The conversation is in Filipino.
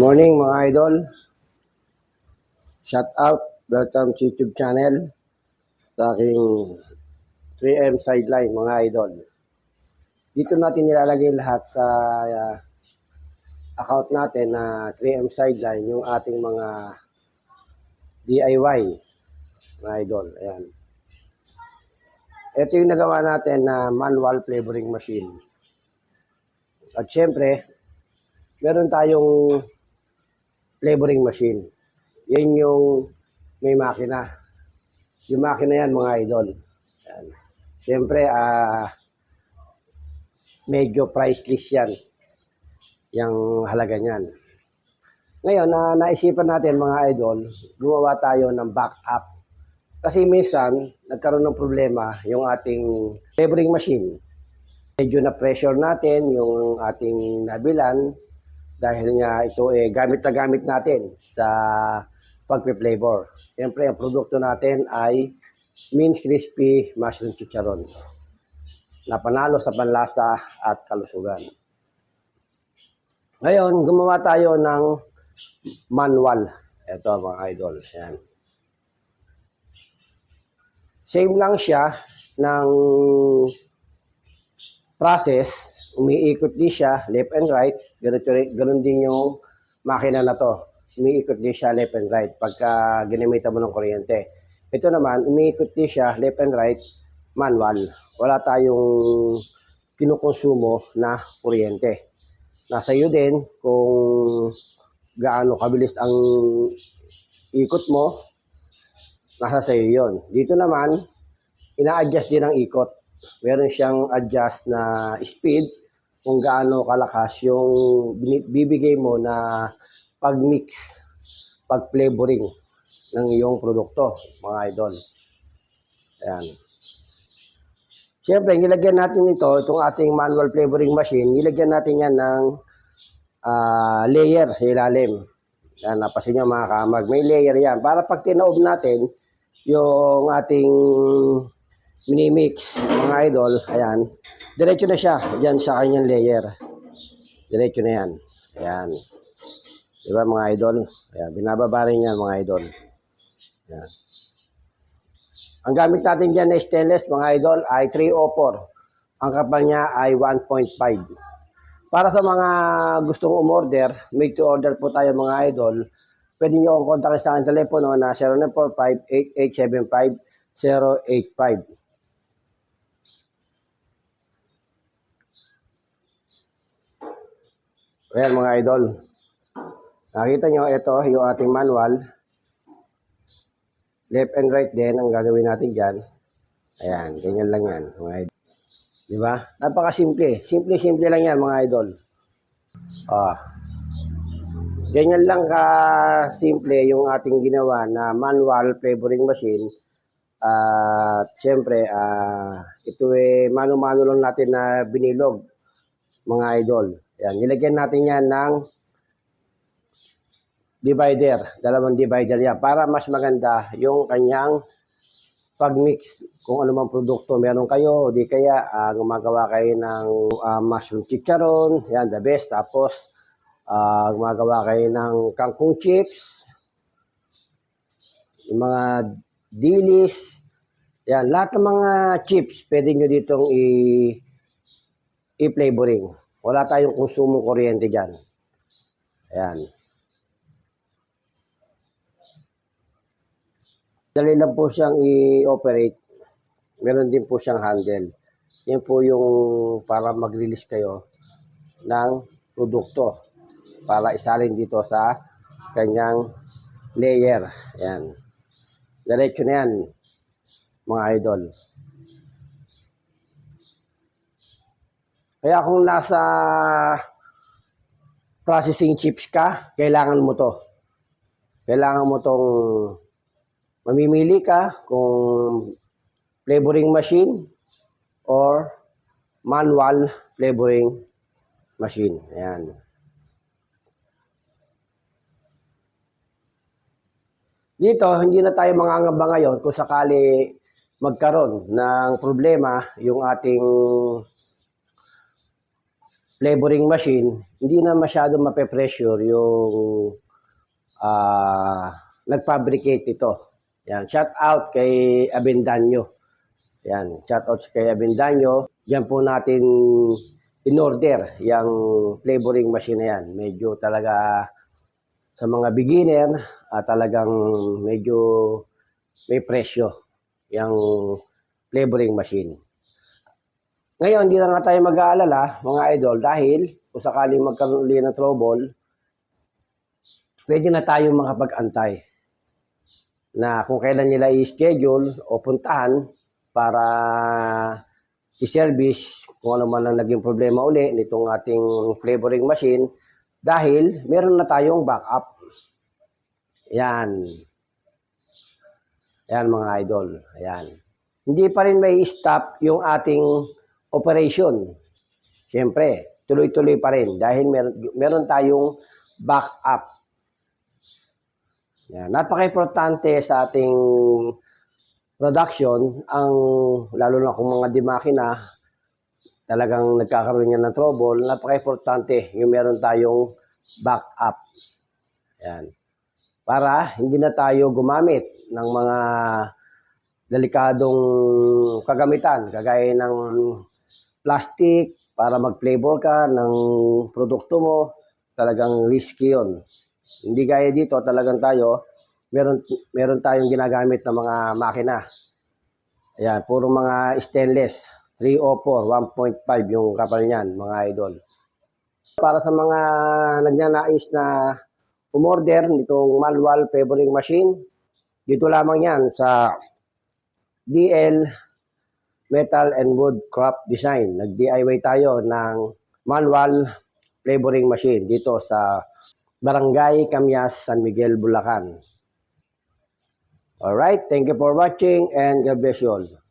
Morning mga idol. Shout out. Welcome to YouTube channel. Sa aking 3M sideline mga idol. Dito natin nilalagay lahat sa account natin na 3M sideline yung ating mga DIY mga idol. Ayan. Ito yung nagawa natin na manual flavoring machine. At syempre, meron tayong flavoring machine. Yan yung may makina. Yung makina yan mga idol. Yan. Siyempre, medyo priceless yan. Yung halaga niyan. Ngayon, naisipan natin mga idol, gumawa tayo ng backup. Kasi minsan, nagkaroon ng problema yung ating flavoring machine. Medyo na-pressure natin yung ating nabilan dahil nga ito gamit na gamit natin sa pagpe-flavor. Siyempre, ang produkto natin ay Mince Crispy Mushroom Chicharon na panalo sa panlasa at kalusugan. Ngayon, gumawa tayo ng manual. Ito mga idol. Ayan. Same lang siya ng process. Umiikot din siya left and right. Ganun din yung makina na to. Umiikot din siya left and right pagka ginamitan mo ng kuryente. Ito naman, umiikot din siya left and right manual. Wala tayong kinukonsumo na kuryente. Nasa iyo din kung gaano kabilis ang ikot mo, nasa sa iyo yun. Dito naman, ina-adjust din ang ikot. Meron siyang adjust na speed kung gaano kalakas yung bibigay mo na pag-mix, pag-flavoring ng iyong produkto, mga idol. Ayan. Siyempre, nilagyan natin itong ating manual flavoring machine, nilagyan natin yan ng layer sa ilalim. Yan, napasin nyo mga kamag. May layer yan. Para pag tinaob natin yung ating mini-mix, mga idol, ayan, diretso na siya dyan sa kanyang layer. Diretso na yan. Ayan. Diba mga idol? Ayan, binababa rin yan mga idol. Ayan. Ang gamit natin dyan na stainless mga idol ay 304. Ang kapal niya ay 1.5. Para sa mga gustong umorder, make to order po tayo mga idol. Pwede nyo akong kontakin sa aking telepono na 0945-8875-085. Ayan mga idol. Nakita nyo, ito yung ating manual. Left and right din ang gagawin natin dyan. Ayan, ganyan lang yan mga idol. Diba? Napakasimple. Simple lang yan mga idol. Ganyan lang ka-simple yung ating ginawa na manual flavoring machine. At siyempre, ito mano-mano lang natin na binilog mga idol. Ayan, nilagyan natin yan ng divider, dalawang divider yan para mas maganda yung kanyang pag-mix kung ano mang produkto meron kayo o di kaya gumagawa kayo ng mushroom chicharon, yan the best. Tapos gumagawa kayo ng kangkong chips, yung mga dilis, yan, lahat ng mga chips pwede nyo ditong i-flavoring. Wala tayong konsumong kuryente dyan. Ayan. Dali lang po siyang i-operate. Meron din po siyang handle. Yan po yung para mag-release kayo ng produkto para isalin dito sa kanyang layer. Yan. Diretso na yan, mga idol. Kaya kung nasa processing chips ka, kailangan mo to. Kailangan mo tong mamimili ka kung flavoring machine or manual flavoring machine. Ayan. Dito, hindi na tayo mangangamba ngayon kung sakali magkaroon ng problema yung ating flavoring machine, hindi na masyado mape-pressure yung nag-fabricate ito. Yan, shout out kay Avendaño. Yan, shout out kay Avendaño. Yan po natin in-order yung flavoring machine na yan. Medyo talaga sa mga beginner, talagang medyo may presyo yung flavoring machine. Ngayon, hindi na nga tayo mag-aalala, mga idol, dahil kung sakaling magkaroon ulit ng trouble, pwede na tayo makapag-antay na kung kailan nila i-schedule o puntahan para i-service kung ano man ang naging problema uli nitong ating flavoring machine dahil meron na tayong backup. Yan. Yan mga idol. Ayan. Hindi pa rin may stop yung ating operation. Siyempre, tuloy-tuloy pa rin dahil meron tayong backup. Yan. Napaka-importante sa ating production, lalo na kung mga dimakina, talagang nagkakaroon niya ng trouble, napaka-importante yung meron tayong backup. Yan. Para hindi na tayo gumamit ng mga delikadong kagamitan, kagaya ng plastic para mag-flavor ka ng produkto mo, talagang risky yun. Hindi gaya dito, talagang tayo, meron tayong ginagamit na mga makina. Ayan, puro mga stainless, 304, 1.5 yung kapal niyan, mga idol. Para sa mga nagnanais na umorder nitong manual flavoring machine, dito lamang yan sa DL Metal and Wood Craft Design. Nag-DIY tayo ng manual flavoring machine dito sa Barangay Camyas, San Miguel, Bulacan. Alright, thank you for watching and God bless you all.